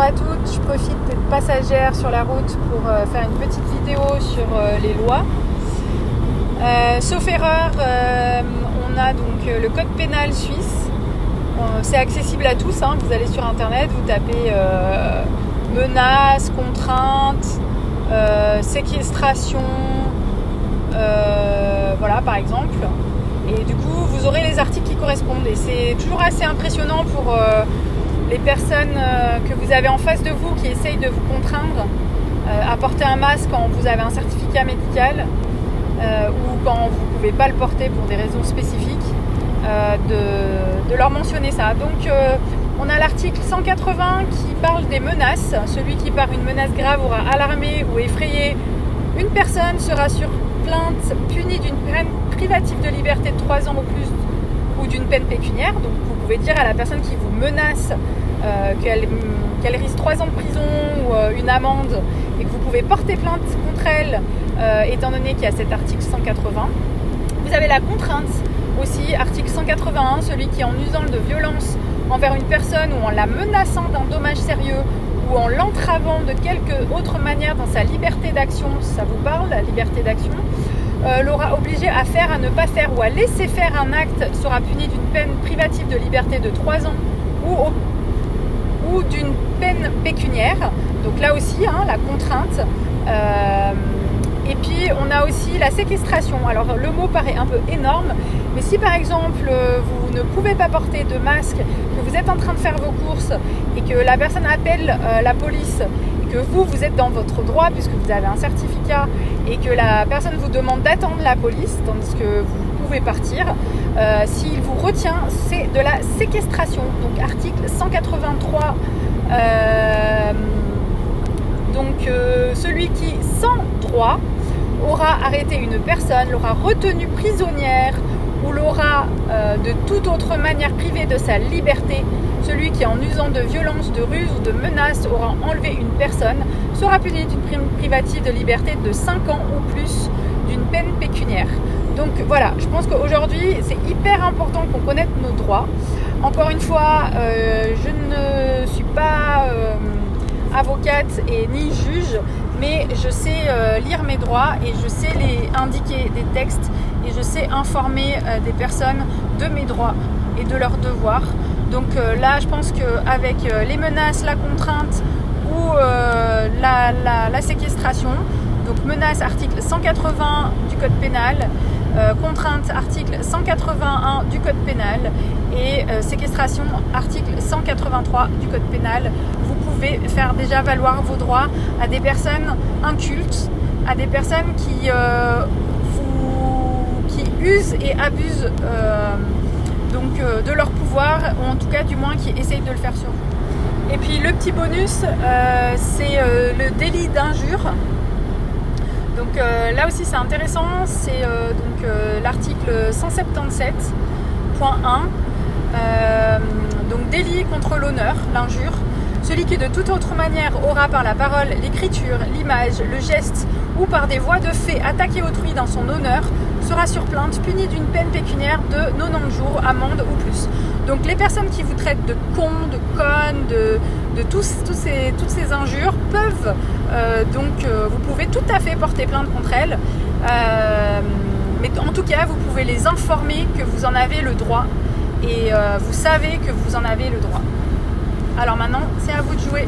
à toutes, je profite d'être passagère sur la route pour faire une petite vidéo sur les lois. Sauf erreur, on a donc le code pénal suisse. C'est accessible à tous, hein. Vous allez sur internet, vous tapez menaces, contraintes, séquestration, voilà par exemple. Et du coup, vous aurez les articles qui correspondent. Et c'est toujours assez impressionnant pour les personnes que vous avez en face de vous qui essayent de vous contraindre à porter un masque quand vous avez un certificat médical ou quand vous ne pouvez pas le porter pour des raisons spécifiques, de leur mentionner ça. Donc, on a l'article 180 qui parle des menaces. Celui qui, par une menace grave, aura alarmé ou effrayé une personne sera sur plainte puni d'une peine privative de liberté de 3 ans ou plus ou d'une peine pécuniaire. Donc vous pouvez dire à la personne qui vous menace qu'elle risque 3 ans de prison ou une amende et que vous pouvez porter plainte contre elle étant donné qu'il y a cet article 180. Vous avez la contrainte aussi, article 181, celui qui en usant de violence envers une personne ou en la menaçant d'un dommage sérieux ou en l'entravant de quelque autre manière dans sa liberté d'action, ça vous parle, la liberté d'action, l'aura obligé à faire, à ne pas faire ou à laisser faire un acte sera puni d'une peine privative de liberté de 3 ans ou d'une peine pécuniaire. Donc là aussi, hein, la contrainte. Et puis on a aussi la séquestration. Alors le mot paraît un peu énorme, mais si par exemple vous ne pouvez pas porter de masque, que vous êtes en train de faire vos courses et que la personne appelle la police et que vous êtes dans votre droit puisque vous avez un certificat et que la personne vous demande d'attendre la police tandis que vous pouvez partir, s'il vous retient, c'est de la séquestration. Donc article 183. Celui qui, sans droit, aura arrêté une personne, l'aura retenue prisonnière ou l'aura de toute autre manière privée de sa liberté, celui qui en usant de violence, de ruse ou de menace aura enlevé une personne, sera puni d'une prime privative de liberté de 5 ans ou plus d'une peine pécuniaire. Donc voilà, je pense qu'aujourd'hui c'est hyper important qu'on connaisse nos droits. Encore une fois, je ne suis pas avocate et ni juge, mais je sais lire mes droits et je sais les indiquer des textes et je sais informer des personnes de mes droits et de leurs devoirs. Donc là, je pense qu'avec les menaces, la contrainte ou la séquestration, donc menace article 180 du code pénal, contrainte article 181 du code pénal et séquestration article 183 du code pénal, vous pouvez faire déjà valoir vos droits à des personnes incultes, à des personnes qui usent et abusent de leur pouvoir, ou en tout cas du moins qui essayent de le faire sur vous. Et puis le petit bonus, c'est le délit d'injure. Donc là aussi c'est intéressant, c'est l'article 177.1, donc délit contre l'honneur, l'injure. Celui qui de toute autre manière aura par la parole, l'écriture, l'image, le geste ou par des voies de fait attaqué autrui dans son honneur sera sur plainte puni d'une peine pécuniaire de 90 jours, amende ou plus. Donc les personnes qui vous traitent de con, de conne, de toutes ces injures peuvent, vous pouvez tout à fait porter plainte contre elles. Mais en tout cas, vous pouvez les informer que vous en avez le droit et vous savez que vous en avez le droit. Alors maintenant, c'est à vous de jouer.